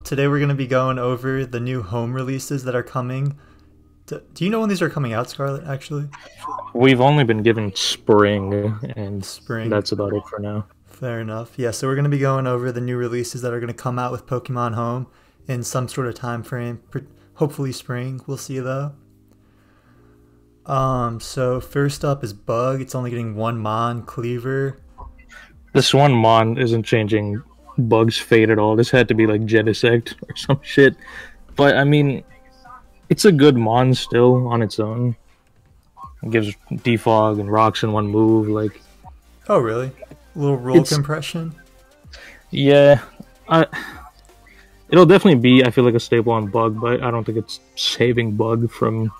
today we're going to be going over the new home releases that are coming. Do you know when these are coming out, Scarlet, actually? We've only been given spring, and Spring. that's about it for now. Fair enough. Yeah, so we're going to be going over the new releases that are going to come out with Pokemon Home in some sort of time frame. Hopefully spring. We'll see, though. So first up is Bug. It's only getting one Mon Cleaver. This one Mon isn't changing Bug's fate at all. This had to be like Genesect or some shit. But I mean, it's a good Mon still on its own. It gives Defog and Rocks in one move. Like, Oh, really? A little rule compression? yeah, it'll definitely be, I feel like, a staple on Bug, but I don't think it's saving Bug from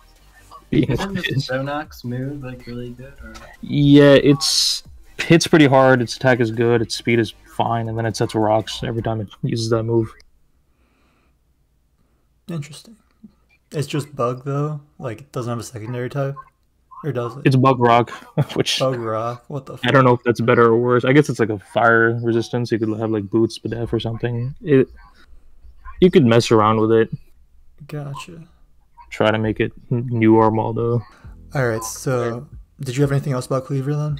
being Isn't what it this is. Zonak's move like really good? Or... Yeah, it's hits pretty hard. Its attack is good. Its speed is fine, and then it sets Rocks every time it uses that move. Interesting. It's just Bug, though? Like, it doesn't have a secondary type? Or does it? It's Bug Rock, which Bug Rock? What the fuck? I don't know if that's better or worse. I guess it's like a fire resistance. You could have like Boots, Spadef, or something. You could mess around with it. Gotcha. Try to make it new Armaldo. Alright, so did you have anything else about Cleaver then?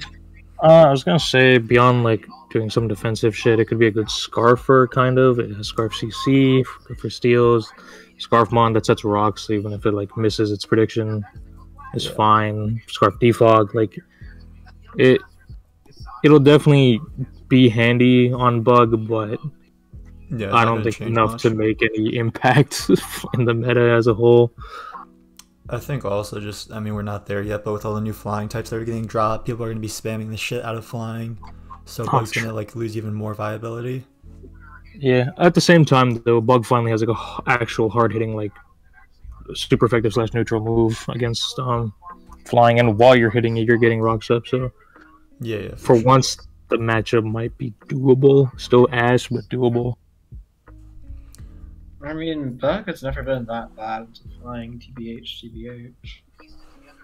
I was gonna say beyond like doing some defensive shit, it could be a good Scarfer kind of. It has Scarf CC, good for steals. Scarfmon that sets Rocks, so even if it like misses its prediction, is fine. Scarf Defog, like it'll definitely be handy on Bug, but Yeah, I don't think enough to make any impact in the meta as a whole. I think also just, I mean, we're not there yet, but with all the new flying types that are getting dropped, people are going to be spamming the shit out of flying. So Bug's going to like lose even more viability. Yeah, at the same time though, Bug finally has like a actual hard-hitting like super effective / neutral move against flying, and while you're hitting it, you're getting rocks up. So yeah, for once, the matchup might be doable. Still ass, but doable. I mean, Bug has never been that bad to flying, TBH.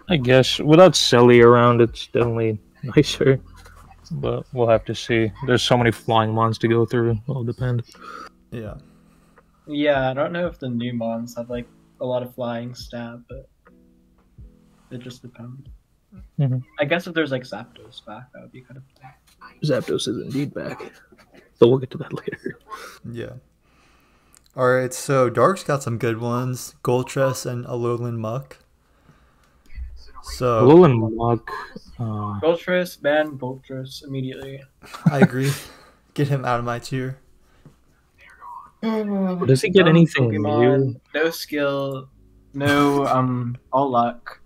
I guess without Selly around, it's definitely nicer. But we'll have to see. There's so many flying mons to go through. It'll depend. Yeah. Yeah, I don't know if the new mons have like a lot of flying stat, but it just depends. I guess if there's like Zapdos back, that would be kind of fun. Zapdos is indeed back. But we'll get to that later. Yeah. Alright, so Dark's got some good ones. Goltress and Alolan Muck. So Alolan Muck. Goltress, ban Goltress immediately. I agree. Get him out of my tier. Does he get anything Pokemon, new? no skill, no all luck.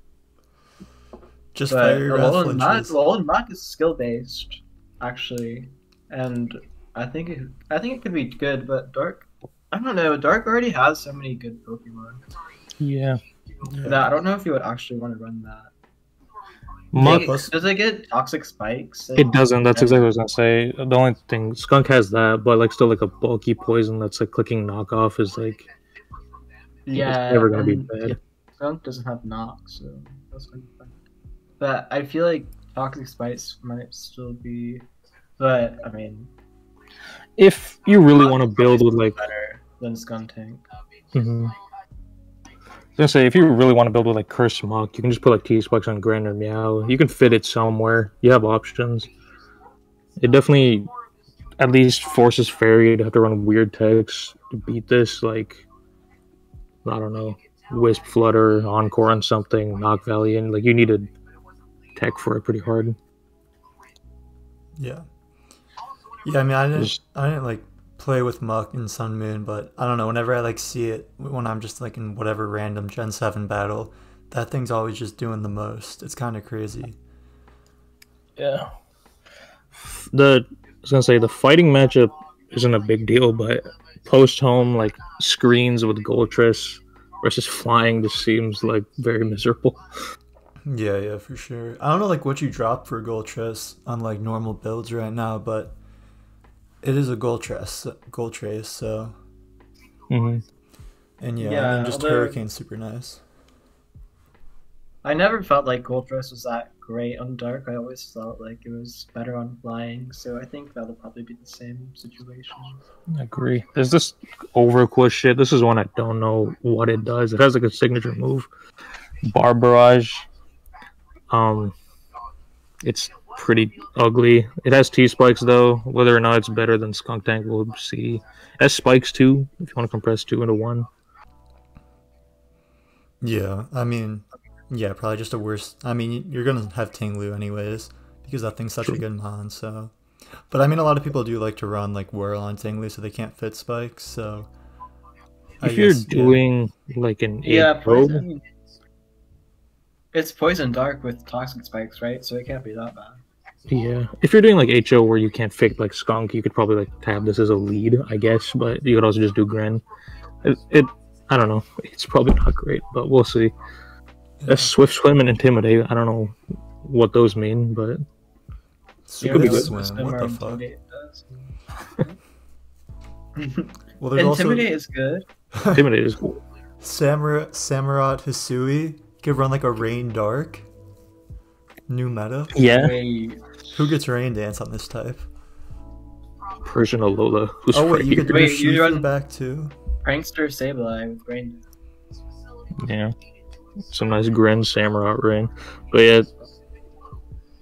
Just But fire flinches. Alolan Muck is skill based, actually, and I think it could be good. But Dark, I don't know. Dark already has so many good Pokemon Yeah. that I don't know if you would actually want to run that. Muck. Does it get toxic spikes? It doesn't. That's exactly what I was gonna say. The only thing, Skunk has that, but like still like a bulky poison that's like clicking knockoff is like Yeah, it's never gonna be and bad. Skunk doesn't have knock, so that's gonna be fun. But I feel like toxic spikes might still be. But I mean, If you really want to build with like, better than Skuntank. I was gonna say if you really want to build with like Curse Muck, you can just put like T-Spikes on Grand or Meow. You can fit it somewhere. You have options. It definitely at least forces Fairy to have to run weird techs to beat this. Like I don't know, Wisp, Flutter, Encore, on something, Knock Valiant. Like you need a tech for it pretty hard. Yeah. Yeah, I mean, I didn't like play with Muck in Sun Moon, but I don't know. Whenever I like see it, when I'm just like in whatever random Gen 7 battle, that thing's always just doing the most. It's kind of crazy. Yeah. I was gonna say the fighting matchup isn't a big deal, but post home like screens with Goltress versus flying just seems like very miserable. Yeah, for sure. I don't know like what you drop for Goltress on like normal builds right now, but it is a Goltrace, so. And yeah, I mean, just although- Hurricane's super nice. I never felt like Gold Rush was that great on Dark. I always felt like it was better on Flying, so I think that'll probably be the same situation. I agree. There's this Overquest shit. This is one I don't know what it does. It has like a signature move. Bar Barrage. It's pretty ugly. It has T-Spikes though. Whether or not it's better than Skunk Tank, we'll see. It has Spikes too, if you want to compress 2 into 1. Yeah, I mean, yeah, probably just a worse. I mean, you're gonna have Tinglu anyways because that thing's such a good mon. So, but I mean, a lot of people do like to run like Whirl on Tinglu, so they can't fit spikes. So, if you're doing like an poison, it's Poison Dark with Toxic Spikes, right? So it can't be that bad. Yeah, if you're doing like HO where you can't fit like Skunk, you could probably like tab this as a lead, I guess. But you could also just do Gren. I don't know. It's probably not great, but we'll see. A Swift Swim and Intimidate. I don't know what those mean, but it could be good. Swim. What the fuck? Well, Intimidate is good. Intimidate is cool. Samurott Hisui could run like a Rain Dark. New meta. Yeah. Who gets Rain Dance on this type? Persian Alola. Who's you could do Shifu back too. Prankster Sableye with Rain. Yeah. Some nice Gren Samurott Rain. But yeah,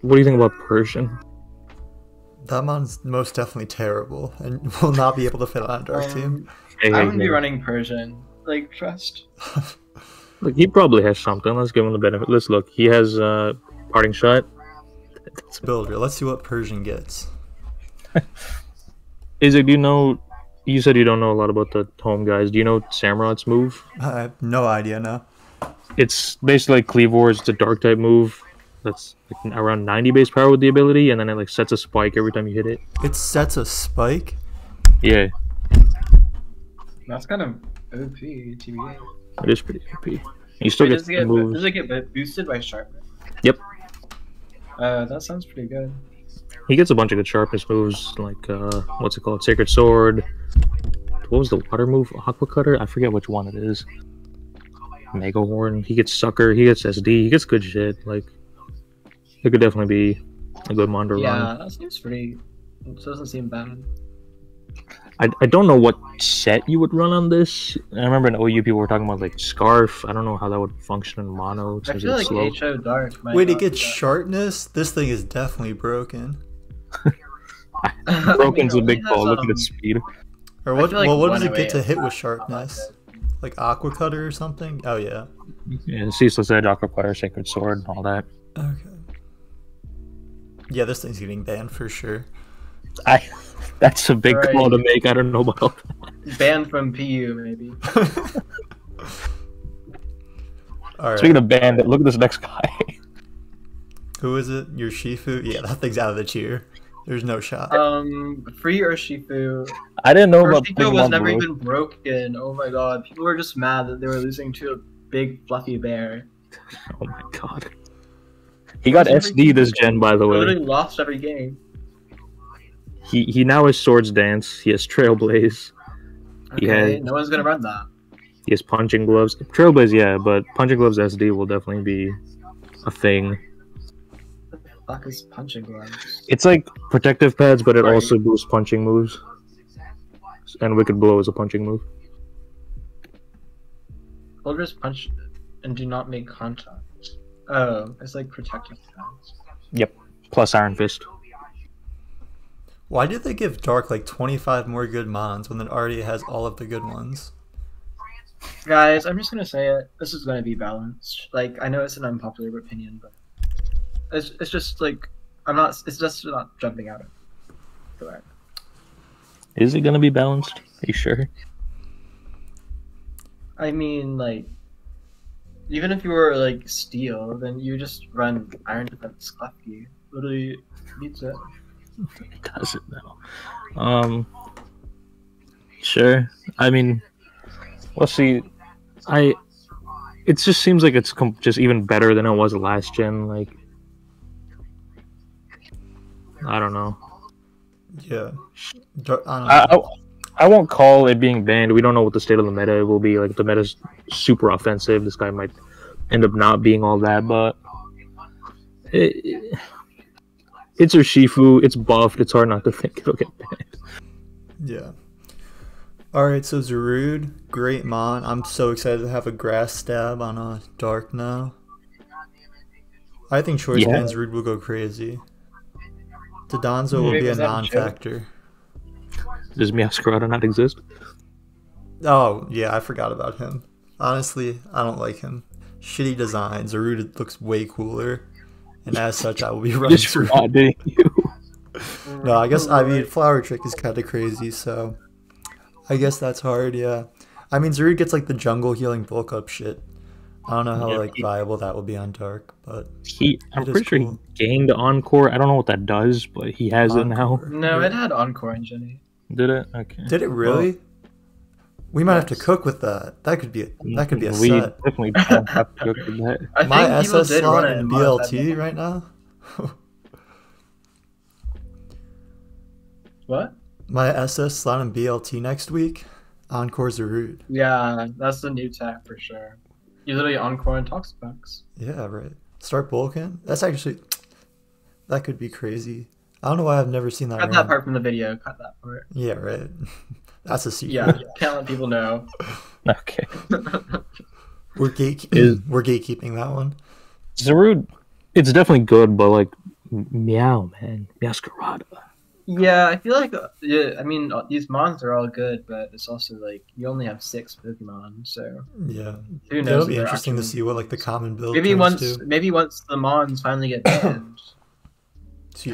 what do you think about Persian? That mon's most definitely terrible and will not be able to fit on a Dark team. I'm gonna be running Persian. Like, trust. Look, he probably has something. Let's give him the benefit. Let's look. He has Parting Shot. Builder. Let's see what Persian gets. Azick, do you know... You said you don't know a lot about the home guys. Do you know Samurott's move? I have no idea, no. It's basically like Cleavor. It's a dark type move. That's like around 90 base power with the ability, and then it like sets a spike every time you hit it. It sets a spike? Yeah. That's kind of OP, TBA. It is pretty OP. You still get the moves. Does it get boosted by sharpness? Yep. That sounds pretty good. He gets a bunch of good sharpness moves, like what's it called? Sacred Sword. What was the water move? Aqua Cutter? I forget which one it is. Mega Horn. He gets Sucker. He gets SD. He gets good shit. Like, it could definitely be a good mon to run. Yeah, that seems pretty. It doesn't seem bad. I don't know what set you would run on this. I remember in OU people were talking about like Scarf. I don't know how that would function in mono. I feel like HO Dark might. Wait, it gets sharpness? This thing is definitely broken. Broken's a big ball. Look at its speed. Or what? Like what does it get to hit with sharpness? Like Aqua Cutter or something? Oh yeah. Yeah, Ceaseless Edge, Aqua Cutter, Sacred Sword, all that. Okay. Yeah, this thing's getting banned for sure. That's a big call to make. I don't know about that. Banned from PU, maybe. Speaking of banned, look at this next guy. Who is it? Your Shifu? Yeah, that thing's out of the tier. There's no shot. Free Urshifu. I didn't know about Urshifu was never even broken. Oh my god. People were just mad that they were losing to a big fluffy bear. Oh my god. He got SD this gen, by the way. He literally lost every game. He now has Swords Dance. He has Trailblaze. Okay, no one's gonna run that. He has Punching Gloves. Trailblaze, yeah, but Punching Gloves SD will definitely be a thing. What the fuck is Punching Gloves? It's like protective pads, but it also boosts punching moves. And Wicked Blow is a punching move. Soldiers punch and do not make contact. Oh, it's like protective pads. Yep. Plus Iron Fist. Why did they give Dark like 25 more good mons when it already has all of the good ones? Guys, I'm just gonna say it. This is gonna be balanced. Like, I know it's an unpopular opinion, but it's just like it's just not jumping out of it. Is it gonna be balanced? Are you sure? I mean, like, even if you were like Steel, then you just run Iron Defense Klefki. Literally needs it. Does it though? Sure. I mean, we'll see. It just seems like it's just even better than it was last gen. Like, I don't know. Yeah. I won't call it being banned. We don't know what the state of the meta will be. Like, if the meta's super offensive, this guy might end up not being all that, but it's Urshifu, it's buffed, it's hard not to think it'll get banned. Yeah. Alright, so Zarude, great mon. I'm so excited to have a grass stab on a dark now. I think Choice Band Zarude will go crazy. Dodonzo will be a non-factor. Does Meowscarada not exist? Oh, yeah, I forgot about him. Honestly, I don't like him. Shitty design. Zarude looks way cooler. And as such, I will be running through. No, I guess, I mean, Flower Trick is kind of crazy, so I guess that's hard, yeah. I mean, Zarude gets, like, the jungle healing bulk up shit. I don't know how, like, viable that will be on Dark, but I'm pretty sure he gained Encore. I don't know what that does, but he has it now. No, it had Encore in Jenny. Did it? Okay. Did it really? Well, we might have to cook with that. That could be a we set. Definitely don't have to cook with that. My SS slot in BLT right now? What? My SS slot in BLT next week? Encore Zarude. Yeah, that's the new tech for sure. You literally Encore and Toxapex. Yeah, right. Start bulking? That's actually... That could be crazy. I don't know why I've never seen that. Cut that part from the video. Cut that part. Yeah, right. That's a secret. Yeah, can't let people know. Okay. We're gatekeeping that one. Zarude, it's definitely good, but like, meow, man. Meowscarada. Yeah, I feel like, I mean, these mons are all good, but it's also like, you only have 6 Pokemon, so... Yeah. Who knows? It'll be interesting to see what, like, the common build maybe once the mons finally get banned. The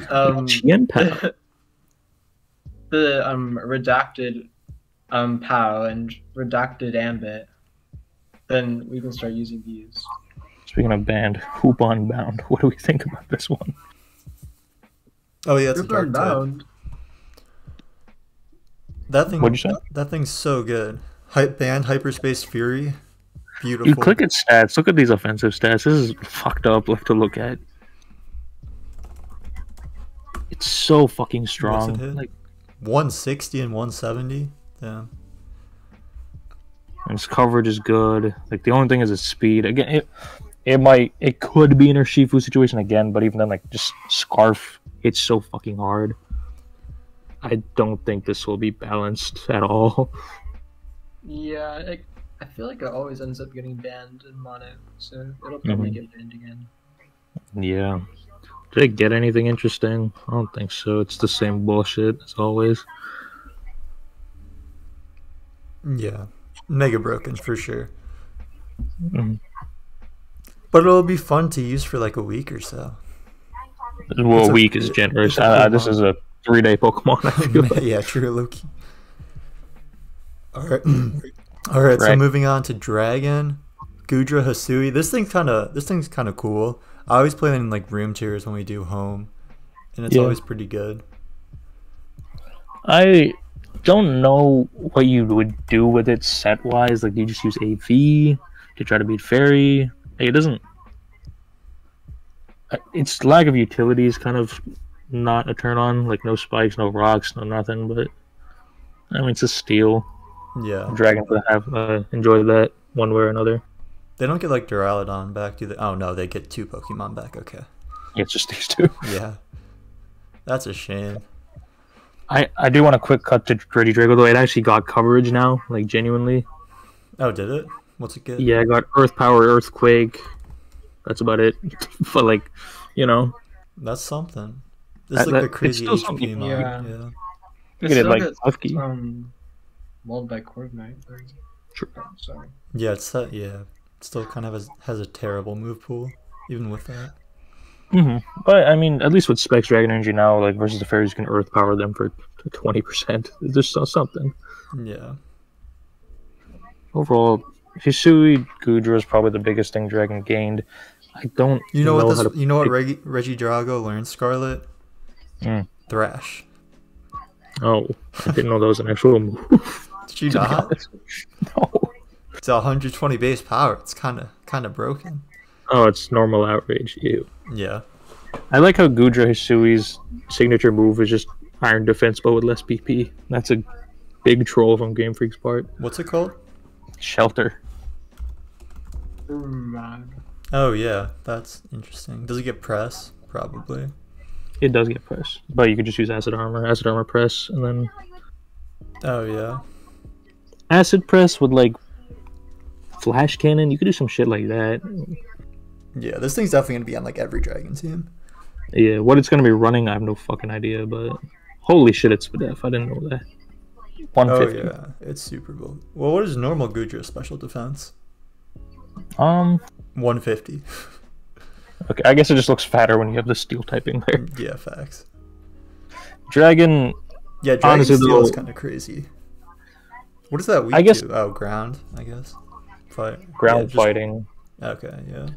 redacted POW and redacted Ambit, then we can start using these. Speaking of banned, Hoop Unbound, what do we think about this one? Oh yeah, it's a dark type. That thing. What'd you say? That thing's so good. Banned Hyperspace Fury. Beautiful. You click its stats. Look at these offensive stats. This is fucked up. Like to look at. It's so fucking strong. What's it hit? Like 160 and 170. Yeah. And its coverage is good. Like the only thing is its speed. Again, it could be an Urshifu situation again, but even then, like just Scarf. It's so fucking hard. I don't think this will be balanced at all. Yeah, I feel like it always ends up getting banned in mono, so it'll probably get banned again. Yeah. Did it get anything interesting? I don't think so. It's the same bullshit as always. Yeah. Mega broken for sure. But it'll be fun to use for like a week or so. Well, a week is generous. This is a 3-day Pokemon, I feel like. Yeah, true, Loki. Alright, so moving on to Dragon. Gudra Hisui. This thing's kinda cool. I always play them in like room tiers when we do home. And it's always pretty good. I don't know what you would do with it set wise. Like, do you just use AV to try to beat Fairy? It doesn't. Its lack of utility is kind of not a turn on. Like, no spikes, no rocks, no nothing. But I mean, it's a steal. Yeah. Dragons would have enjoyed that one way or another. They don't get like Duraludon back, do they? Oh no, they get 2 Pokemon back. Okay. Yeah, it's just these 2. Yeah. That's a shame. I do want a quick cut to Regidrago though. It actually got coverage now, like genuinely. Oh, did it? What's it get? Yeah, I got Earth Power, Earthquake. That's about it. But like, you know, that's something. This is like a crazy HP mod. Yeah. Look at it like Husky. Molded by Coordinate. True. Sorry. Yeah, it's that. Yeah, it still kind of has a terrible move pool, even with that. But I mean, at least with Specs Dragon Energy now, like versus the Fairies, you can Earth Power them for 20%. There's still something. Yeah. Overall, Hisui Gudra is probably the biggest thing Dragon gained. I don't. You know what? You know what? Regidrago learned Scarlet. Thrash. Oh, I didn't know that was an actual move. Did you not? No. It's 120 base power. It's kind of broken. Oh, it's normal outrage. Ew. Yeah. I like how Gudra Hisui's signature move is just Iron Defense, but with less BP. That's a big troll from Game Freak's part. What's it called? Shelter. Man. Oh yeah, that's interesting. Does it get press? Probably. It does get press, but you could just use acid armor press, and then Oh yeah. acid press with like flash cannon. You could do some shit like that. Yeah, this thing's definitely gonna be on like every dragon team. Yeah, what it's gonna be running, I have no fucking idea, but holy shit, it's Spadef. I didn't know that. 150. Oh yeah, it's super bold. Well, what is normal Gudra special defense? 150. Okay, I guess it just looks fatter when you have the steel typing there. Yeah, facts. Dragon. Yeah, dragon honestly, steel though, is kind of crazy. What is that weak I guess to? Oh, ground, I guess. Fight. ground Yeah, fighting. Okay, yeah.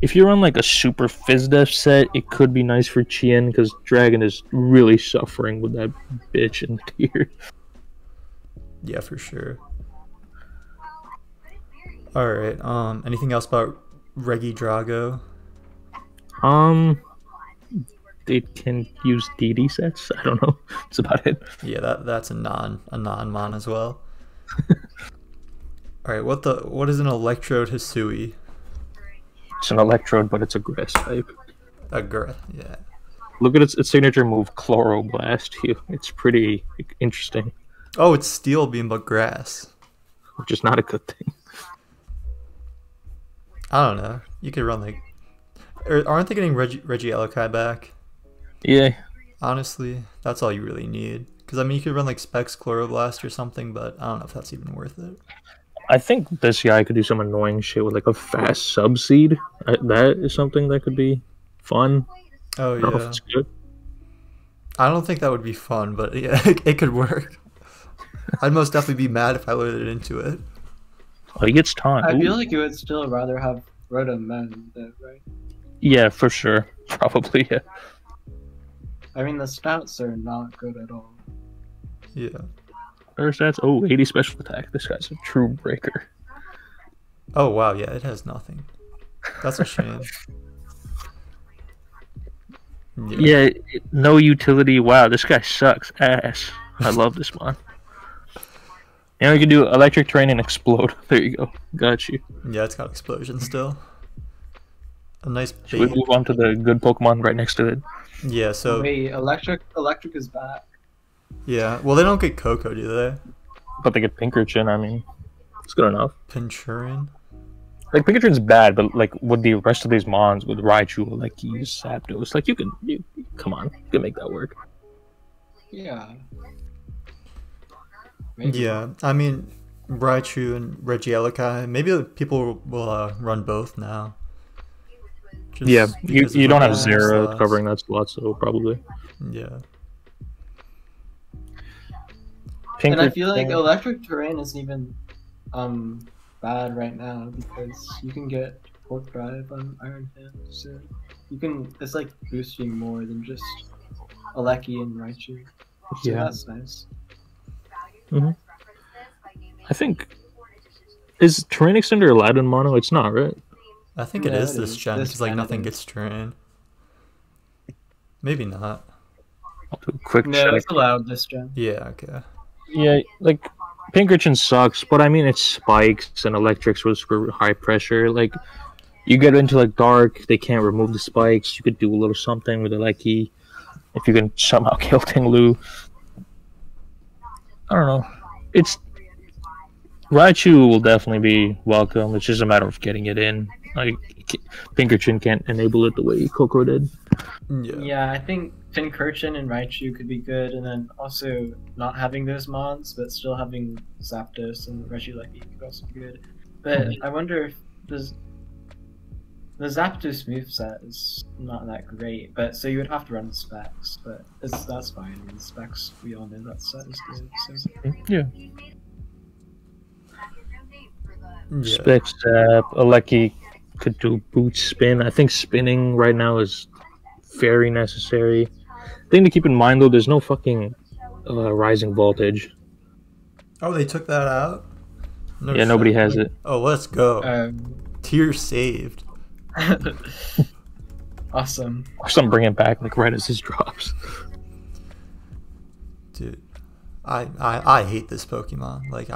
If you're on like a super Fizdef set, it could be nice for Chien because Dragon is really suffering with that bitch in tier. Yeah, for sure. All right. Anything else about Regi Drago? It can use DD sets. I don't know. That's about it. Yeah, that's a non-mon as well. All right. What is an Electrode Hisui? It's an Electrode, but it's a grass type. Yeah. Look at its signature move, Chloroblast. It's pretty interesting. Oh, it's Steel Beam but grass. Which is not a good thing. I don't know. You could run like, aren't they getting Regieleki back? Yeah. Honestly, that's all you really need. Because I mean, you could run like Specs Chloroblast or something, but I don't know if that's even worth it. I think this guy could do some annoying shit with like a fast Subseed. That is something that could be fun. Oh I don't know if yeah. it's good. I don't think that would be fun, but yeah, it could work. I'd most definitely be mad if I loaded into it. Oh, he gets taunt. I Ooh. feel like you would still rather have Rotom though, right? Yeah, for sure. Probably, yeah. I mean, the stats are not good at all. Yeah. First stats. Oh, 80 special attack. This guy's a true breaker. Oh wow, yeah, it has nothing. That's a shame. Yeah, no utility. Wow, this guy sucks ass. I love this one. And we can do electric terrain and explode. There you go. Got you. Yeah, it's got explosion still. A nice Should we move on to the good Pokemon right next to it? Yeah, so Wait, electric is back. yeah. Well, they don't get Coco, do they? But they get Pinkerton. I mean, it's good enough. Pinchurin? Like Pinkerton's bad, but like with the rest of these mons, with Raichu, like use Zapdos, like you come on, you can make that work. Yeah. Maybe. Yeah, I mean, Raichu and Regieleki. Maybe people will run both now. Just Yeah, because you of don't have running Zero slots. covering that slot, so probably. Yeah. And I feel like electric terrain isn't even bad right now because you can get Pork Drive on Iron Hand, so you can. It's like boosting more than just Aleki and Raichu. So Yeah. that's nice. I think is Terrain Extender allowed in Mono? It's not, right? I think it Yeah, is it this is. gen This because like gen it nothing is. gets terrain. Maybe not. I'll do a quick No, check. it's allowed this gen. Yeah. Okay. Yeah, like Pinkerton sucks, but I mean it's spikes and electrics was for high pressure. Like you get into like dark, they can't remove the spikes. You could do a little something with Aleki if you can somehow kill Tinglu. I don't know. It's Raichu will definitely be welcome. It's just a matter of getting it in. Like Pinkerton can't enable it the way Coco did. Yeah. Yeah, I think Pincurchin and Raichu could be good, and then also not having those mons, but still having Zapdos and Regieleki could also be good. But I wonder if the Zapdos moveset is not that great, but so you would have to run the specs, but that's fine. I mean, the specs, we all know that set is good. So. Yeah. Yeah. Spec Zap, Aleki could do boot spin. I think spinning right now is very necessary. Thing to keep in mind though, there's no fucking rising voltage. Oh, they took that out. No Yeah, nobody has it. Oh, let's go. Um, Tier saved. awesome. Or some bring it back like right as this drops. Dude, I hate this Pokemon. Like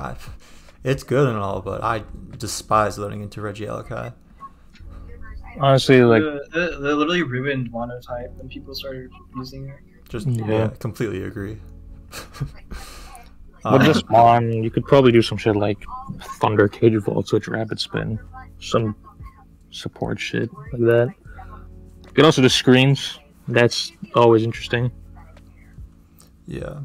it's good and all, but I despise loading into Regieleki. Honestly, like, They literally ruined Monotype when people started using it. Just Yeah. completely agree. with this mon, you could probably do some shit like Thunder Cage Vault, Switch Rapid Spin, some support shit like that. You could also do screens. That's always interesting. Yeah.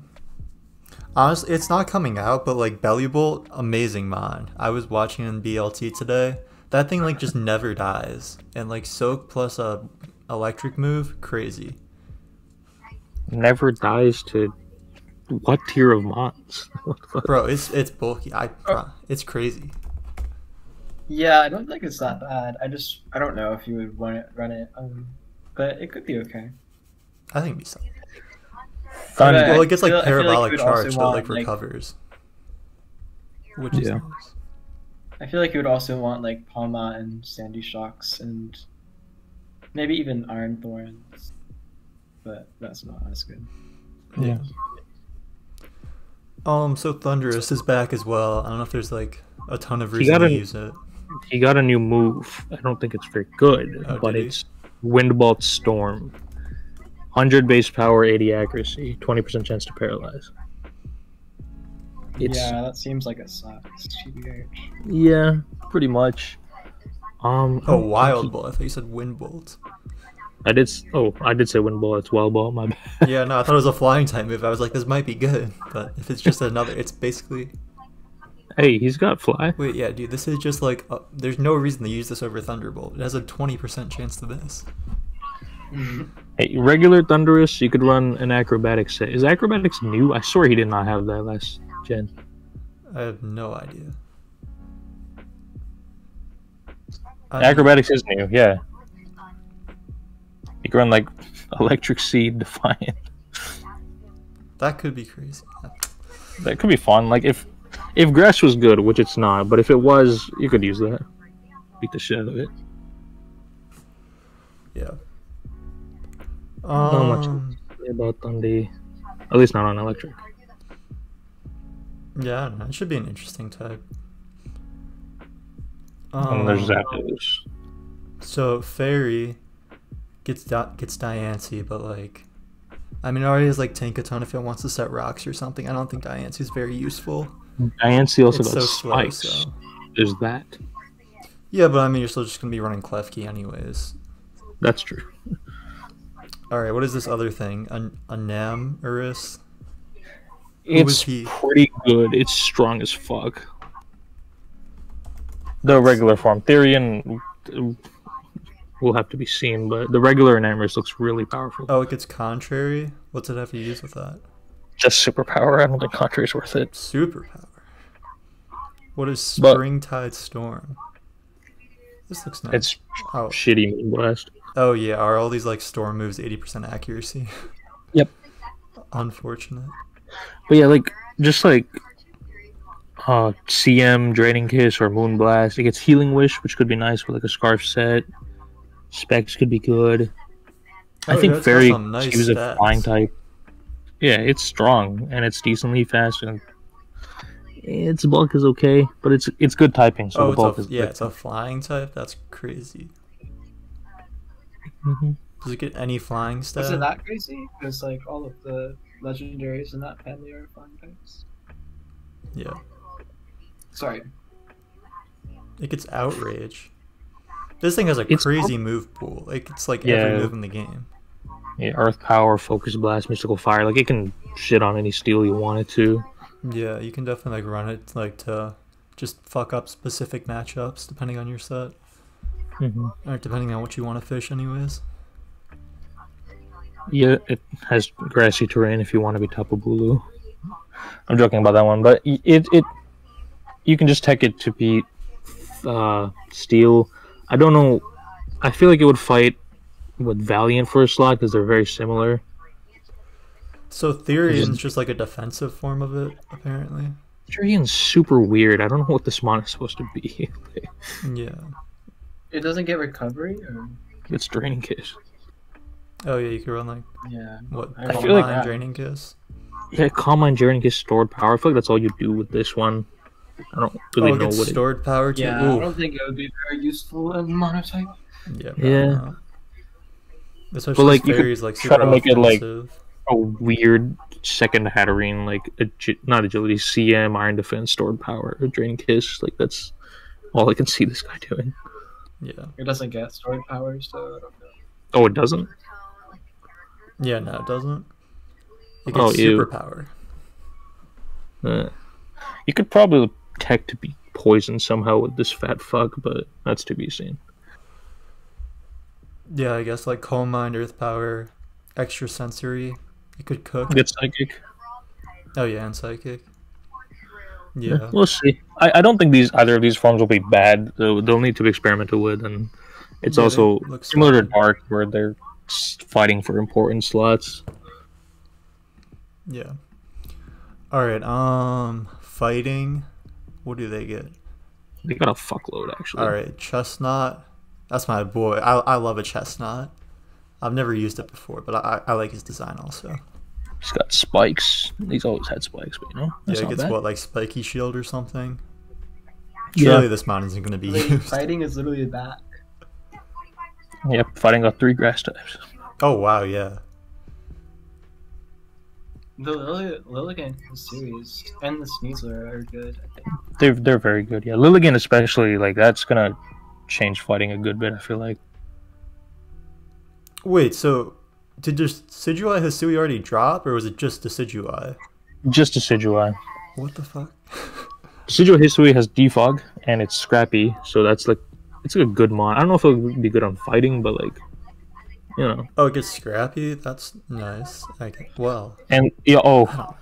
Honestly, it's not coming out, but like Belly Bolt, amazing mon. I was watching in BLT today. That thing like just never dies, and like Soak plus a electric move, crazy. Never dies to what tier of mons? Bro, it's bulky. It's crazy. Yeah, I don't think it's that bad. I don't know if you would want it run it. But it could be okay. I think it'd be something. But Well, it gets like I feel parabolic you would also charge that like want, recovers, which is Yeah. nice. I feel like you would also want like Palma and Sandy Shocks and maybe even Iron Thorns, but that's not as good. Yeah. So Thunderous is back as well. I don't know if there's like a ton of He reason got to a- use it. He got a new move. I don't think it's very good, Oh, but did he? it's Windbolt Storm. 100 base power, 80 accuracy, 20% chance to paralyze. It's Yeah, that seems like it sucks. TBH. yeah, pretty much. Oh, Wild Bolt. I thought you said Wind Bolt. I did say Windbolt. It's Wild Ball. My bad. Yeah, no, I thought it was a flying type move. I was like, this might be good, but if it's just another, it's basically. Hey, he's got fly. Wait, yeah, dude, this is just like there's no reason to use this over Thunderbolt. It has a 20% chance to miss. Hey, regular Thunderous, you could run an Acrobatics set. Is Acrobatics new? I swear he did not have that last gen. I have no idea. Acrobatics is new, yeah. You can run like Electric Seed, Defiant. That could be crazy. That could be fun. Like if Grass was good, which it's not, but if it was, you could use that. Beat the shit out of it. Yeah. Not much to say about Thundy. At least not on Electric. Yeah, I don't know. It should be an interesting type. And there's Zapdos. So Fairy gets Diancie, but like, I mean, it already has like Tankaton if it wants to set rocks or something. I don't think Diancie's very useful. Diancie also It's got so slow, spikes. so. There's that. Yeah, but I mean, you're still just gonna be running Klefki anyways. That's true. All right, what is this other thing? A Namuris? It's was he? pretty good. It's strong as fuck. The regular form. Therian will have to be seen, but the regular Enamoris looks really powerful. Oh, it gets Contrary? What's it have to use with that? Just superpower. I don't think Contrary is worth it. Superpower. What is But- Springtide Storm? This looks nice. It's Oh. shitty Moon Blast. Oh yeah, are all these like storm moves 80% accuracy? Yep. Unfortunate. But yeah, like just like CM, Draining Kiss, or Moon Blast. It gets Healing Wish, which could be nice with like a Scarf set. Specs could be good. I Oh, think yeah, it's got Fairy some nice choose a stats. flying type. Yeah, it's strong and it's decently fast and its bulk is okay, but it's good typing. So Oh, the bulk is yeah, good. it's a flying type? That's crazy. Mhm. Does it get any flying stat? Is it that crazy? Because like all of the legendaries in that family are flying types. Yeah. Sorry. It gets Outrage. This thing has a It's- crazy move pool. It gets like Yeah. every move in the game. Yeah, Earth Power, Focus Blast, Mystical Fire. Like it can shit on any steel you want it to. Yeah, you can definitely like run it like to just fuck up specific matchups depending on your set. Or depending on what you want to fish anyways. Yeah, it has grassy terrain if you want to be Tapu Bulu. I'm joking about that one, but it you can just tech it to beat steel. I don't know. I feel like it would fight with Valiant for a slot because they're very similar. So Therian's just like a defensive form of it, apparently. Tyrian's super weird. I don't know what this mon is supposed to be. Yeah. It doesn't get recovery, or It's Draining Kiss. Oh yeah, you could run like yeah. what? I Calm feel like Mind, that- Draining Kiss. Yeah, Calm Mind, Draining Kiss, stored power. I feel like that's all you do with this one. I don't Oh, really it know gets what it. stored power too. Yeah, I Ooh. don't think it would be very useful in Monotype. Yeah, Yeah. no. But Especially like you could fairies like try super to make it like offensive. a weird second Hatterene, like not agility, CM, Iron Defense, stored power, Drain Kiss. Like that's all I can see this guy doing. Yeah. It doesn't get stored power, so I don't know. Oh, it doesn't. Yeah, no, it doesn't. It Oh, gets ew. superpower. You could probably tech to be poisoned somehow with this fat fuck, but that's to be seen. Yeah, I guess like coal mine, earth power, extra sensory. It could cook. Get psychic. Oh yeah, and psychic. Yeah, Yeah. we'll see. I don't think either of these forms will be bad. They'll need to be experimented with, and it's Yeah, they also look similar to solid. Dark, where they're fighting for important slots. Yeah. All right. Fighting. What do they get? They got a fuckload actually. All right, chestnut. That's my boy. I love a chestnut. I've never used it before, but I like his design also. He's got spikes. He's always had spikes, but that's Yeah, it not gets bad. what, like spiky shield or something. Yeah. Surely this mount isn't going to be used. Fighting is literally back. Yep, fighting got 3 grass types. Oh wow, yeah. The Lilligant series and the Sneasler are good, I think. They're very good. Yeah, Lilligan especially, like that's gonna change fighting a good bit. I feel like. Wait, so did Decidueye Hisui already drop, or was it just Decidueye? Just Decidueye. What the fuck? Decidueye Hisui has defog and it's scrappy, so that's like it's a good mod. I don't know if it would be good on fighting, but like Oh, it gets scrappy? That's nice. Well. And yeah,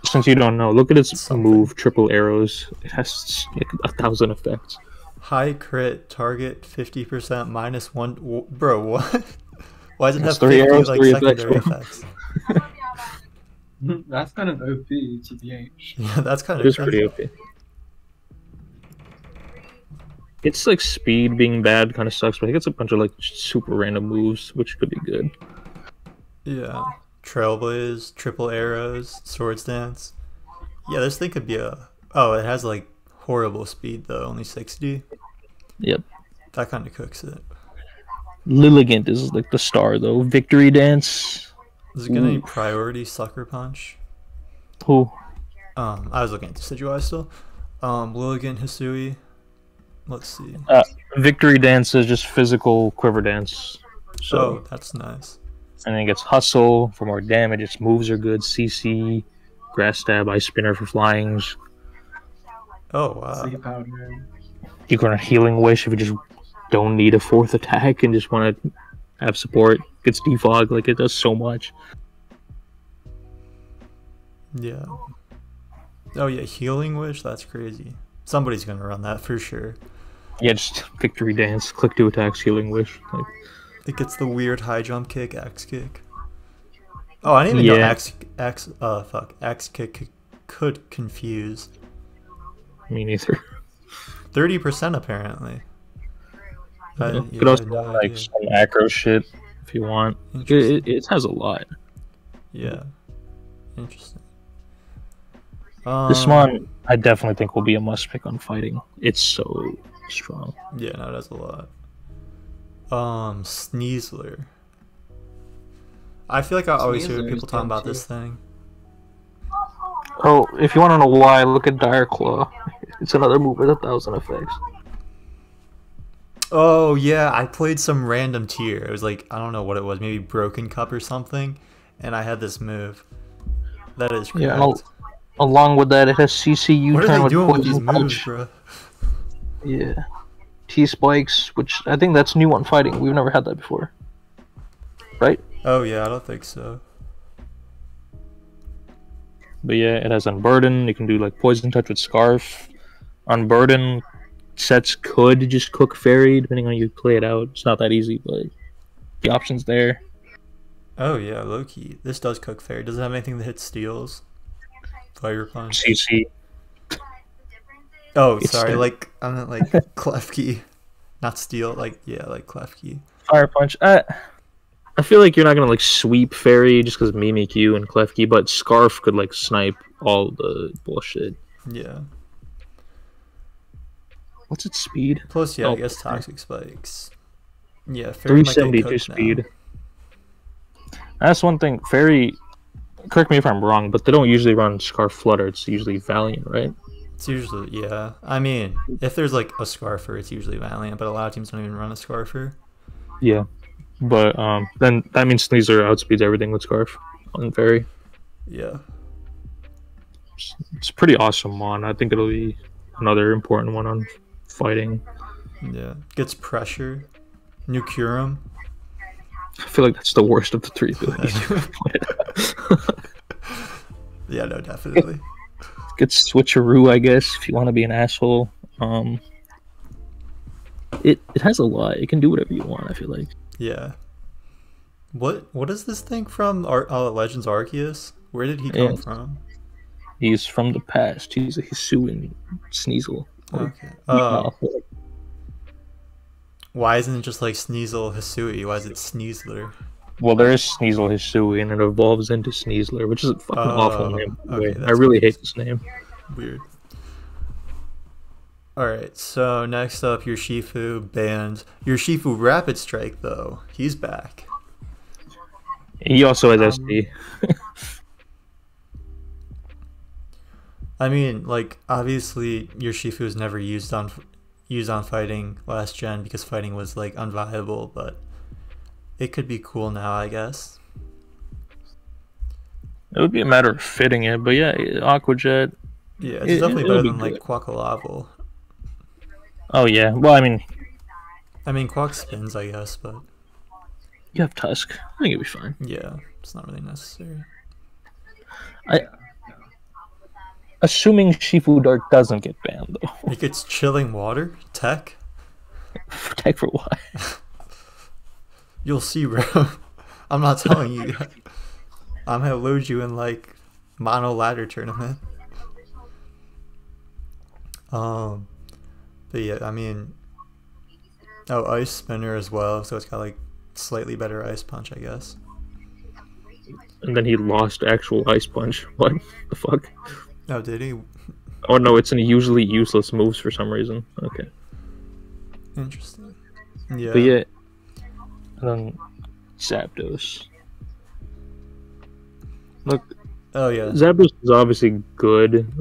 since you don't know, look at its Something. move, triple arrows. It has like 1,000 effects. High crit, target 50%, -1. Bro, what? Why does it have It's 3 50 arrows, like 3 secondary effects. effects? That's kind of OP, TBH. Yeah, that's kind It of is pretty OP. It's like speed being bad kind of sucks, but it gets a bunch of like super random moves, which could be good. Yeah. Trailblaze, triple arrows, swords dance. Yeah, this thing could be a... Oh, it has like horrible speed though, only 60. Yep. That kind of cooks it. Lilligant is like the star though. Victory Dance. Is it gonna be priority sucker punch? Who? I was looking at Decidueye still. Lilligant, Hisui. Let's see. Victory Dance is just physical quiver dance. So Oh, that's nice. and then it gets hustle for more damage. Its moves are good. CC, grass stab, ice spinner for flyings. Oh, wow. Sleep powder. You can run healing wish if you just don't need a 4th attack and just want to have support. Gets defog, like it does so much. Yeah. Oh, yeah, healing wish? That's crazy. Somebody's gonna run that for sure. Yeah, just victory dance, click 2 attacks, healing wish. Like, It gets the weird high jump kick, X kick. Oh, I didn't even know X kick could confuse. me neither. 30% apparently. You could also run like some acro shit if you want. It has a lot. Yeah. Interesting. This one, I definitely think will be a must pick on fighting. It's so strong. Yeah, no, that's a lot. Sneasler. I feel like I always hear Sneasler people is talking good about too. this thing. Oh, if you want to know why, look at Dire Claw. It's another move with 1,000 effects. Oh yeah, I played some random tier. It was like, I don't know what it was, maybe Broken Cup or something, and I had this move. That is correct. Yeah, along with that, it has CC What are U-turn they with doing with these poison moves, punch. bro? Yeah. T-spikes, which I think that's new on fighting. We've never had that before. Right? Oh yeah, I don't think so. But yeah, it has Unburden. You can do like Poison Touch with Scarf. Unburden sets could just cook Fairy, depending on how you play it out. It's not that easy, but the option's there. Oh yeah, low key. This does cook fair. Does it have anything that hits steals? Fire punch. CC. Oh, It's sorry. still- Like I meant like clef key, not steal. Like yeah, like clef key. Fire Punch. I feel like you're not gonna like sweep Fairy just because Mimikyu and Klefki, but Scarf could like snipe all the bullshit. Yeah. What's its speed? Plus, yeah, Oh, I guess toxic spikes. Yeah, fairy might get 372 cooked speed. now. That's one thing. Fairy, correct me if I'm wrong, but they don't usually run Scarf Flutter. It's usually Valiant, right? It's usually, yeah. I mean, if there's like a Scarfer, it's usually Valiant, but a lot of teams don't even run a Scarfer. Yeah. But then that means Sneasler outspeeds everything with Scarf on Fairy. Yeah. It's a pretty awesome one. I think it'll be another important one on fighting. Yeah. Gets pressure. New Curum. I feel like that's the worst of the three abilities you've played. Yeah, no, definitely. Gets Switcheroo, I guess, if you want to be an asshole. It has a lot. It can do whatever you want, I feel like. Yeah. What is this thing from Legends Arceus? Where did he come from? He's from the past. He's a Hisuian Sneasel. Okay. Oh. Why isn't it just like Sneasel Hisui? Why is it Sneasler? Well, there is Sneasel Hisui, and it evolves into Sneasler, which is a fucking awful name. Okay, I really hate this name. Weird. Alright, so next up, your Shifu banned. Your Shifu Rapid Strike, though. He's back. He also has SD. I mean, like, obviously, your Shifu was never used on fighting last gen because fighting was, like, unviable, but it could be cool now, I guess. It would be a matter of fitting it, but yeah, Aqua Jet. Yeah, it's definitely better than, like, Quackalavel. Oh, yeah. Well, I mean, Quack spins, I guess, but... You have Tusk. I think it'll be fine. Yeah, it's not really necessary. Assuming Shifu Dark doesn't get banned, though. It gets Chilling Water? Tech? Tech for what? You'll see, bro. I'm not telling you yet. I'm gonna load you in, like, Mono Ladder Tournament. But yeah, I mean... Oh, Ice Spinner as well, so it's got, like, slightly better Ice Punch, I guess. And then he lost actual Ice Punch. What the fuck? Oh, did he? Oh no, it's in usually useless moves for some reason. Okay. Interesting. Yeah. But yeah. And then Zapdos. Look. Oh yeah. Zapdos is obviously good,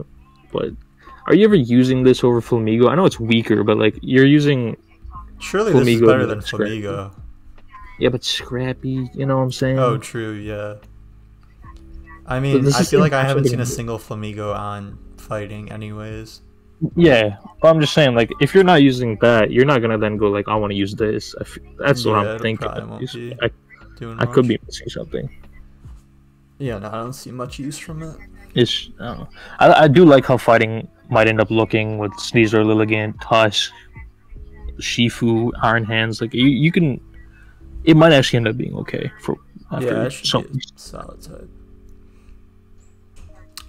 but are you ever using this over Flamigo? I know it's weaker, but like you're using. Surely Flamigo this is better than Flamigo. Yeah, but Scrappy, you know what I'm saying? Oh, true, yeah. I mean, I feel like I haven't seen a single Flamigo on fighting anyways. Yeah, but I'm just saying, like, if you're not using that, you're not going to then go, like, I want to use this. That's what I'm thinking. I could be missing something. Yeah, no, I don't see much use from it. It's, I don't know. I do like how fighting might end up looking with Sneasler, Lilligant, Tusk, Shifu, Iron Hands. Like, you can... It might actually end up being okay for after it should be a solid type.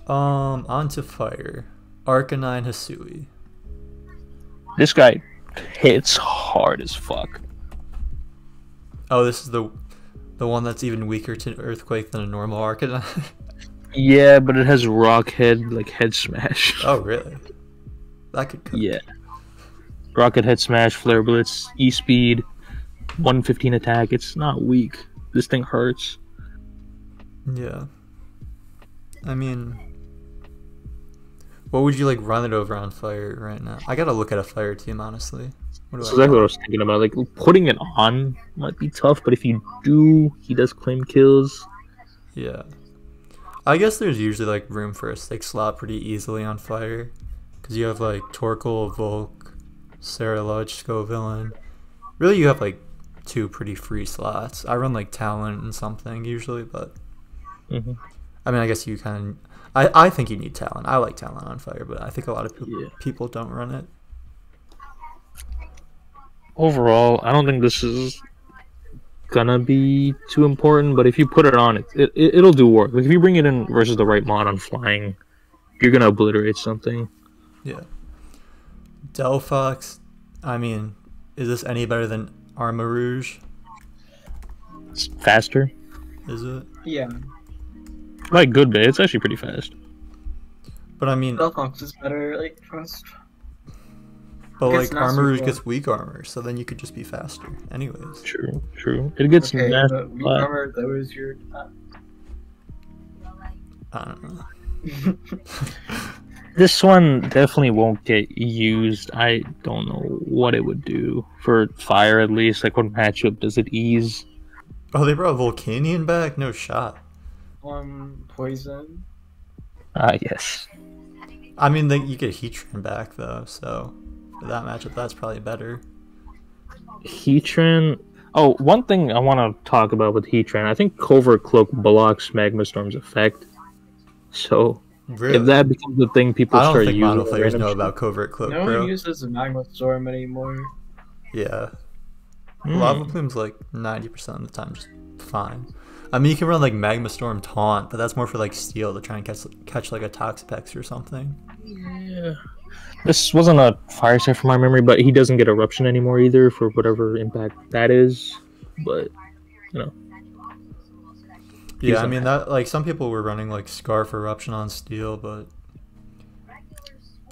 On to Fire. Arcanine Hisui. This guy hits hard as fuck. Oh, this is the one that's even weaker to Earthquake than a normal Arcanine? Yeah, but it has Rock Head, like Head Smash. Oh, really? That could cook. Yeah. Rocket Head Smash, Flare Blitz, E-Speed, 115 attack. It's not weak. This thing hurts. Yeah. I mean... What would you, like, run it over on Fire right now? I gotta look at a Fire team, honestly. That's exactly what I was thinking about. Like, putting it on might be tough, but if you do, he does claim kills. Yeah. I guess there's usually, like, room for a 6 slot pretty easily on Fire. Because you have, like, Torkoal, Volk, Saraludge, Scovillain. Really, you have, like, 2 pretty free slots. I run, like, Talon and something usually, but... Mm-hmm. I mean, I guess you kind of... I think you need Talon. I like Talon on Fire, but I think a lot of people don't run it. Overall, I don't think this is gonna be too important, but if you put it on, it'll do work. Like if you bring it in versus the right mod on Flying, you're gonna obliterate something. Yeah. Delphox, I mean, is this any better than Armarouge? It's faster. Is it? Yeah. Like good bit, it's actually pretty fast. But I mean, Delphox is better, like, fast. But It's like not armor super. gets weak armor, so then you could just be faster. Anyways. True, true. It gets Okay, nasty. but weak armor, that was your. I don't know. This one definitely won't get used. I don't know what it would do for fire, at least. Like, what matchup does it ease? Oh, they brought Volcanion back? No shot. Poison. Ah, yes. I mean, you get Heatran back though, so for that matchup, that's probably better. Heatran. Oh, one thing I want to talk about with Heatran. I think Covert Cloak blocks Magma Storm's effect. So, Really? if that becomes the thing people I don't start think using, Mono players know random about Covert Cloak, No bro. one uses the Magma Storm anymore. Yeah. shit. Lava Plume's like 90% of the time just fine. I mean, you can run like Magma Storm Taunt, but that's more for like Steel to try and catch like a Toxapex or something. Yeah. This wasn't a fire set from my memory, but he doesn't get Eruption anymore either for whatever impact that is. But, you know. Yeah, I mean, that like some people were running like Scarf Eruption on Steel, but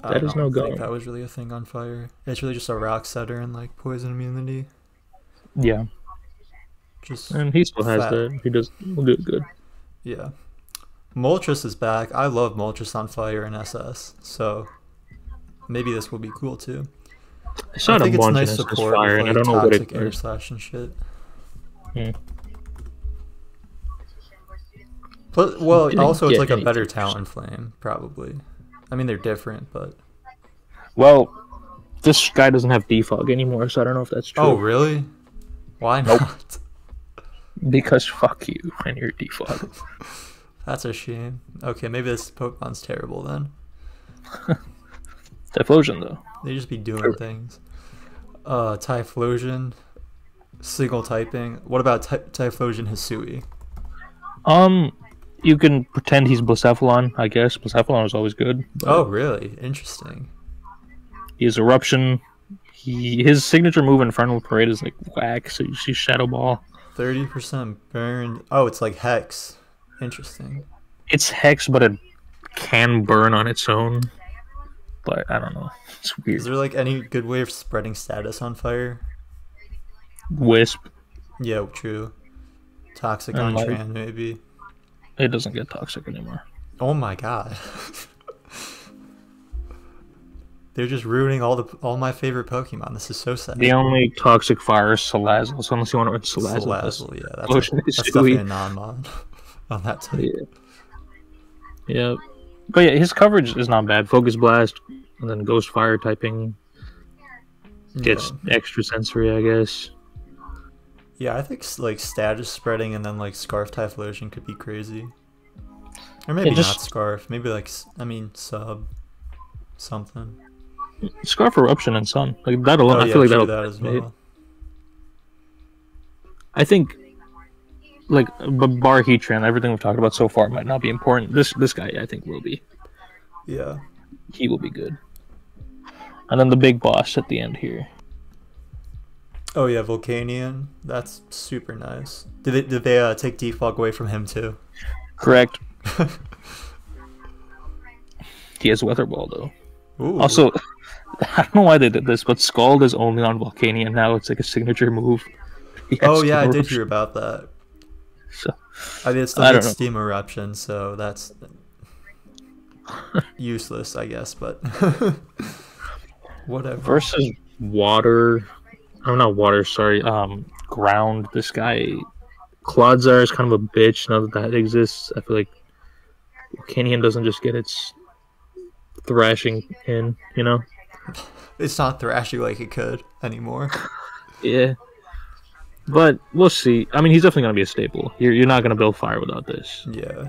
That is no go. I think that was really a thing on Fire. It's really just a Rock Setter and like Poison Immunity. Yeah. Just And he still has fat. that. Will do it good. Yeah. Moltres is back. I love Moltres on Fire and SS, so maybe this will be cool too. I saw I it think a it's bunch nice in support fire, with and I like don't know what it Toxic Air does. Slash and shit. Hmm. But, well, Didn't also it's get like a anything better interesting. Talonflame, probably. I mean, they're different, but... Well, this guy doesn't have defog anymore, so I don't know if that's true. Oh, really? Why not? Because fuck you and your defog. That's a shame. Okay, maybe this Pokemon's terrible then. Typhlosion, though. They just be doing things. Typhlosion, single typing. What about Typhlosion Hisui? You can pretend he's Blacephalon, I guess. Blacephalon is always good. But Oh, really? Interesting. he has Eruption. His signature move in Infernal Parade is like whack, so you see Shadow Ball. 30% burned. Oh, it's like Hex. Interesting. It's Hex, but it can burn on its own. But I don't know. It's Is weird. there like any good way of spreading status on Fire? Wisp. Yeah, true. Toxic And on like- Tran, maybe. It doesn't get toxic anymore. Oh my god. They're just ruining all my favorite Pokemon. This is so sad. The only toxic fire is Salazzle, so unless you want to run Salazzle, Salazzle, yeah, that's Potion that's Hisui. definitely a non-mon on that type. Yeah. Yeah. But yeah, his coverage is not bad. Focus Blast, and then Ghost Fire typing gets extra sensory, I guess. Yeah, I think like status spreading and then like Scarf Typhlosion could be crazy. Or maybe just- not Scarf. Maybe like sub something. Scarf Eruption and Sun. Like that alone, Oh I yeah, feel like true, that'll that as well. I think like bar Heatran, everything we've talked about so far might not be important. This guy I think will be. Yeah. He will be good. And then the big boss at the end here. Oh yeah, Volcanion. That's super nice. Did they take defog away from him too? Correct. He has Weather Ball though. Ooh. Also, I don't know why they did this, but Scald is only on Volcanion now. It's like a signature move. He has Oh yeah, I Steam did Eruption, hear about that. So, I mean, it still I don't gets know. Steam Eruption, so that's useless, I guess. But whatever. versus Water. Oh, not Water. Sorry. Ground. This guy, Clodsire is kind of a bitch. Now that exists, I feel like Volcanion doesn't just get its thrashing in. You know. It's not thrashing like it could anymore. Yeah. But we'll see. I mean, he's definitely going to be a staple. You're not going to build Fire without this. Yeah.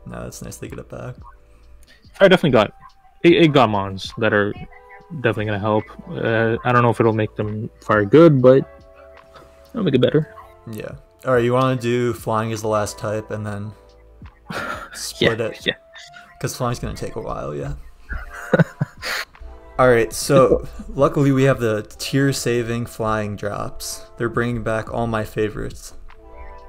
No, it's nice to get it back. Fire definitely got... It got mons that are definitely going to help. I don't know if it'll make them Fire good, but it'll make it better. Yeah. All right, you want to do Flying as the last type and then split it? Yeah. Because Flying's going to take a while, yeah. Alright, so luckily we have the tier-saving Flying drops. They're bringing back all my favorites.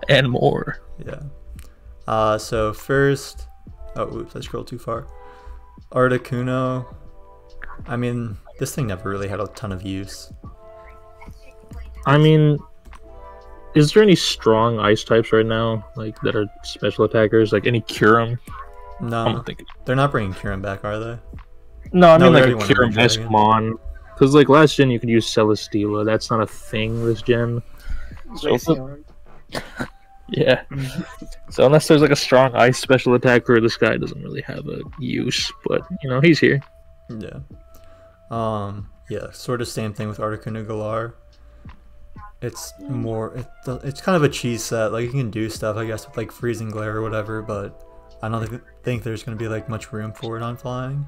And more. Yeah. So first... Oh, oops, I scrolled too far. Articuno. I mean, This thing never really had a ton of use. I mean, is there any strong ice types right now, like that are special attackers? Like any Kyurem? No, they're not bringing Kyurem back, are they? No, I mean they like a already went Kyurem-esque Mon. Because like last gen you could use Celesteela. That's not a thing this gen. So, yeah. So unless there's like a strong ice special attacker, this guy doesn't really have a use. But you know, he's here. Yeah. Yeah, sort of same thing with Articuno Galar. It's more, it's kind of a cheese set. Like, you can do stuff, I guess, with like Freezing Glare or whatever, but I don't think there's going to be like much room for it on flying.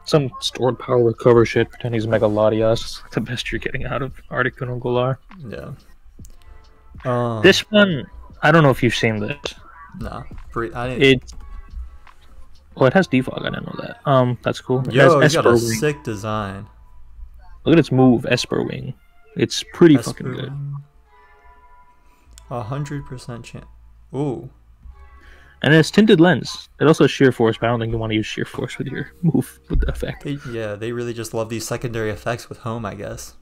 Some stored power recover shit, pretend he's Mega Latias. The best you're getting out of Articuno Galar. Yeah. This one, I don't know if you've seen this. Nah. I didn't... It has defog, I didn't know that. That's cool. Yo, it's got a sick design. Look at its move, Esper Wing. It's pretty fucking good. 100% chance. Ooh. And it's tinted lens. It also has sheer force, but I don't think you want to use sheer force with your move with the effect. They really just love these secondary effects with home, I guess.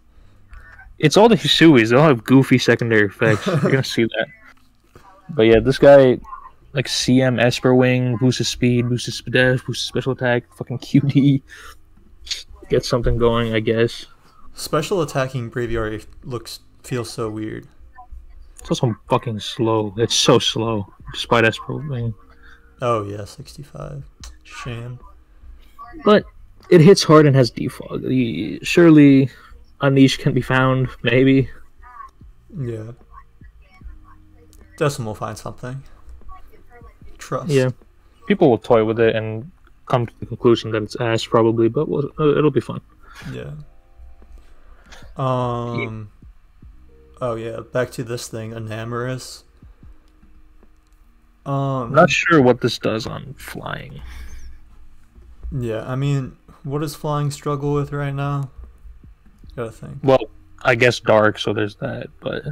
It's all the Hisuis. They all have goofy secondary effects. You're gonna see that. But yeah, this guy, like CM Esper Wing, boosts his speed, boosts his speed, boosts his special attack, fucking QD. Get something going, I guess. Special attacking Braviary feels so weird. It's also fucking slow. It's so slow, despite Esper Wing. Oh yeah, 65. Shame. But it hits hard and has defog. Surely a niche can be found, maybe. Yeah. Decim will find something. Trust. Yeah. People will toy with it and come to the conclusion that it's ass, probably, but it'll be fun. Yeah. Oh yeah, back to this thing, Enamorous. I'm not sure what this does on flying. Yeah, I mean, what does flying struggle with right now? Gotta think. Well, I guess dark, so there's that, but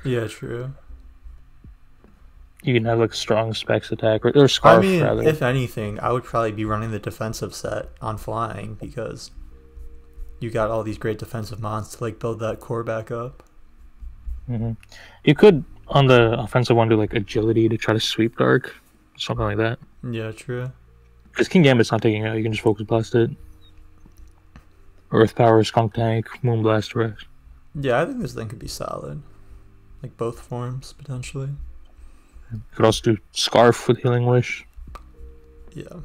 yeah, true. You can have like strong specs attack or scarf. I mean, rather. If anything, I would probably be running the defensive set on flying because you got all these great defensive mons to like build that core back up. You could on the offensive one do like agility to try to sweep dark, something like that. Yeah, true. Because King Gambit's not taking it out, you can just focus blast it. Earth Power, Skunk Tank, Moonblast Rex. Yeah, I think this thing could be solid. Like both forms, potentially. You could also do Scarf with Healing Wish. Yeah.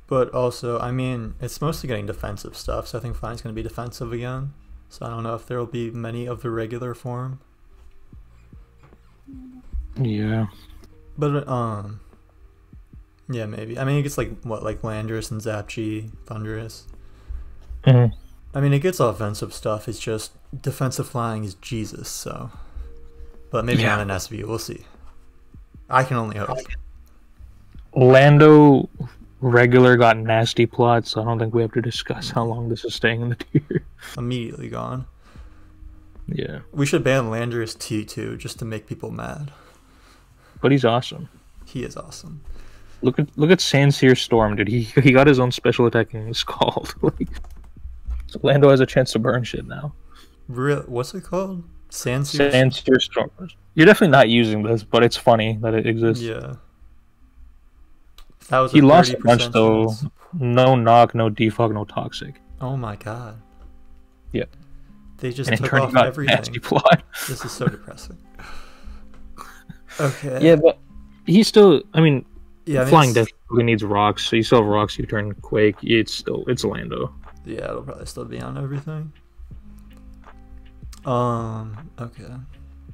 But also, I mean, it's mostly getting defensive stuff, so I think Flying's going to be defensive again. So I don't know if there will be many of the regular form. Yeah. But, yeah, maybe. I mean, it gets like, what, like Landorus and Zapchi, Thunderous. I mean, it gets offensive stuff, it's just defensive flying is Jesus, so. But maybe not an SV, we'll see. I can only hope. Lando regular got nasty plots, so I don't think we have to discuss how long this is staying in the tier. Immediately gone. Yeah. We should ban Landorus T2 just to make people mad. But he's awesome. He is awesome. Look at Sandseer Storm, dude. He got his own special attacking Scald. So Lando has a chance to burn shit now. What's it called? Sandseer Storm. You're definitely not using this, but it's funny that it exists. Yeah. That was he lost a bunch though. No knock, no defog, no toxic. Oh my god. Yeah. They just took off everything. This is so depressing. Okay. Yeah, but he's still. I mean, yeah, flying definitely needs rocks. So you still have rocks. You turn Quake. It's Lando. Yeah, it'll probably still be on everything. Okay.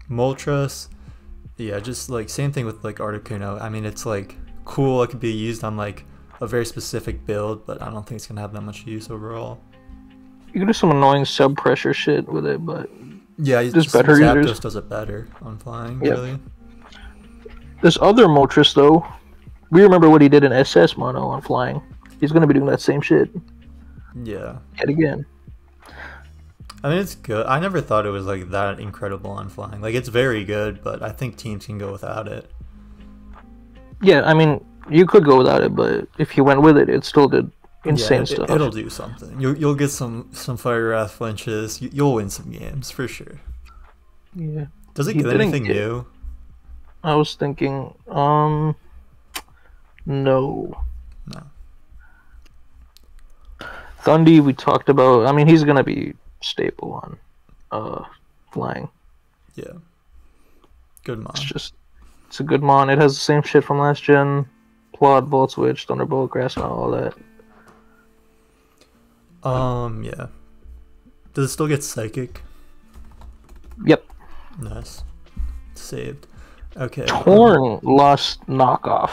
Moltres. Yeah, just like same thing with like Articuno. I mean, it's like cool. It could be used on like a very specific build, but I don't think it's gonna have that much use overall. You can do some annoying sub pressure shit with it, but yeah, there's better users. Zapdos does it better on flying. Yep. Really. This other Moltres though, we remember what he did in SS mono on flying. He's gonna be doing that same shit. Yeah. Yet again. I mean, it's good. I never thought it was like that incredible on flying. Like, it's very good, but I think teams can go without it. Yeah, I mean, you could go without it, but if you went with it, it still did insane It'll stuff. do something. You'll get some fire wrath flinches. You'll win some games for sure. Yeah. Does it He get didn't anything get- new? I was thinking, no. No. Thundy, we talked about. I mean, he's gonna be staple on, flying. Yeah. Good mon. It's a good mon. It has the same shit from last gen. Plot, Volt Switch, Thunderbolt, Grassman, all that. Yeah. Does it still get psychic? Yep. Nice. Saved. Okay. Torn lost knockoff,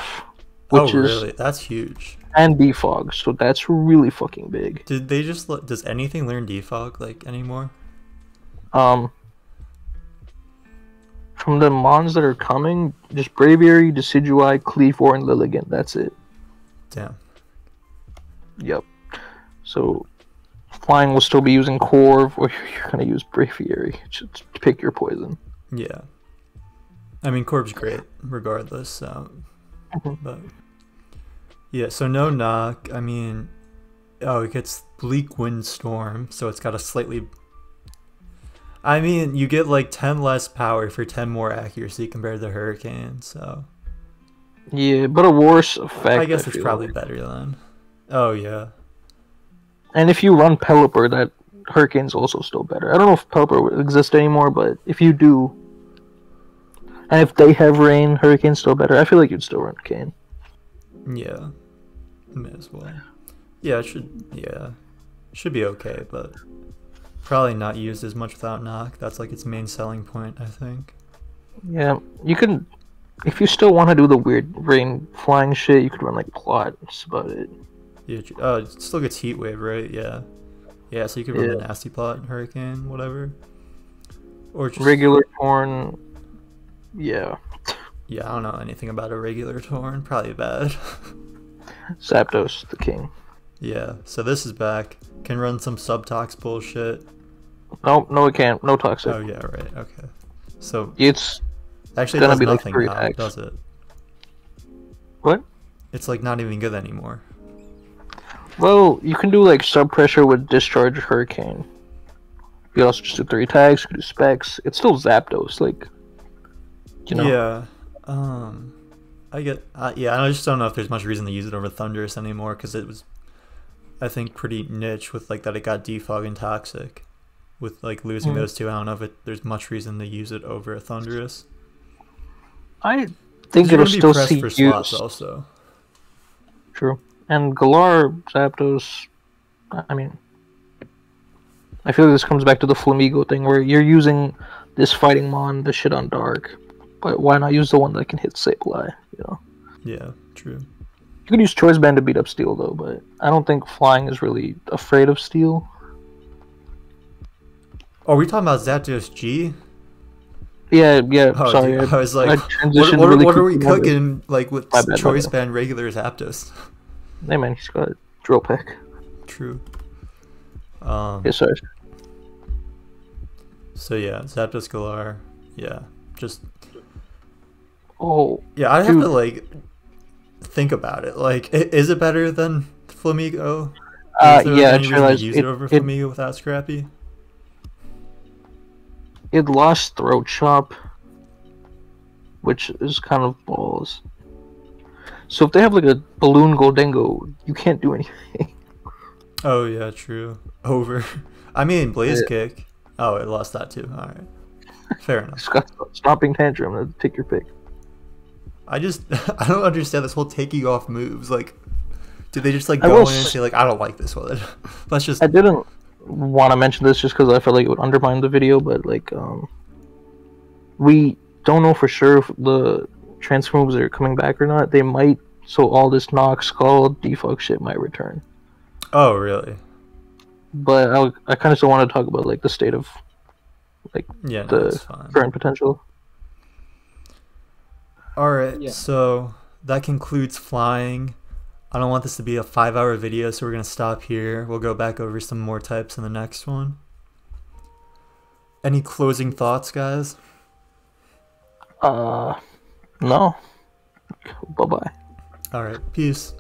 which oh, is really? That's huge. and defog, so that's really fucking big. Did they just does anything learn defog like anymore? From the mons that are coming, just Braviary, Decidueye, Cleavor, and Lilligant. That's it. Damn. Yep. So flying will still be using Corv, or you're gonna use Braviary. Just pick your poison. Yeah. I mean, Corb's great regardless. So, but yeah. So no knock. I mean, oh, it gets Bleak Windstorm, so it's got a slightly. I mean, you get like 10 less power for 10 more accuracy compared to Hurricane. So. Yeah, but a worse effect. I guess it's probably better then. Oh yeah. And if you run Pelipper, that Hurricane's also still better. I don't know if Pelipper would exist anymore, but if you do, and if they have Rain, Hurricane's still better. I feel like you'd still run Kane. Yeah. May as well. Yeah, it should. Yeah, should be okay, but probably not used as much without knock. That's like its main selling point, I think. Yeah, you can. If you still want to do the weird rain flying shit, you could run like Plot. That's about it. Yeah. It still gets Heat Wave, right? Yeah. Yeah. So you could run a Nasty Plot, Hurricane, whatever. Or just regular Torn. Yeah. Yeah, I don't know anything about a regular Torn. Probably bad. Zapdos, the king. Yeah. So this is back. Can run some Subtox bullshit. No, it can't. No toxic. Oh yeah, right. Okay. So it's actually gonna does be like nothing 3 now, attacks. does it? What? It's like not even good anymore. Well, you can do like sub pressure with Discharge Hurricane. You can also just do 3 tags. You can do specs. It's still Zapdos, like. You know. Yeah. I get. Yeah, I just don't know if there's much reason to use it over Thunderous anymore because it was, I think, pretty niche with like that it got defog and toxic. With like losing those two, I don't know if there's much reason to use it over a Thunderous. I think it'll still see for use. slots also. True. And Galar, Zapdos, I mean, I feel like this comes back to the Flamigo thing where you're using this fighting mon, the shit on Dark, but why not use the one that can hit Sableye, you know? Yeah, true. You could use Choice Band to beat up Steel though, but I don't think Flying is really afraid of Steel. Oh, are we talking about Zapdos G? Yeah, Oh, sorry. dude, I was like, transitioned what really are we quickly. cooking like with My bad. Choice Band regular Zapdos? Hey man, he's got Drill Peck. True. Yeah, sorry. So yeah, Zapdos Galar. Yeah, just Oh, yeah. I have dude. to like think about it. Like, is it better than Flamigo? Is there, yeah, I any just reason to realized use it over Flamigo without Scrappy? It lost Throat Chop, which is kind of balls. So if they have like a Balloon Goldengo, you can't do anything. Oh yeah, true. Over. I mean, Blaze Kick. Oh, it lost that too. All right, fair enough. It's got Stomping Tantrum. Take your pick. I don't understand this whole taking off moves. Like, did they just like I go will in and say like, I don't like this one? Let's just. I didn't want to mention this just because I felt like it would undermine the video, but like, we don't know for sure if the transfer moves are coming back or not. They might, so all this Knock, Skull, Defog shit might return. Oh really? But I kind of still want to talk about like the state of like Yeah, no, that's the fine. current potential. All right, Yeah. so that concludes flying. I don't want this to be a 5-hour video, so we're gonna stop here. We'll go back over some more types in the next one. Any closing thoughts, guys? No. Bye bye. All right, peace.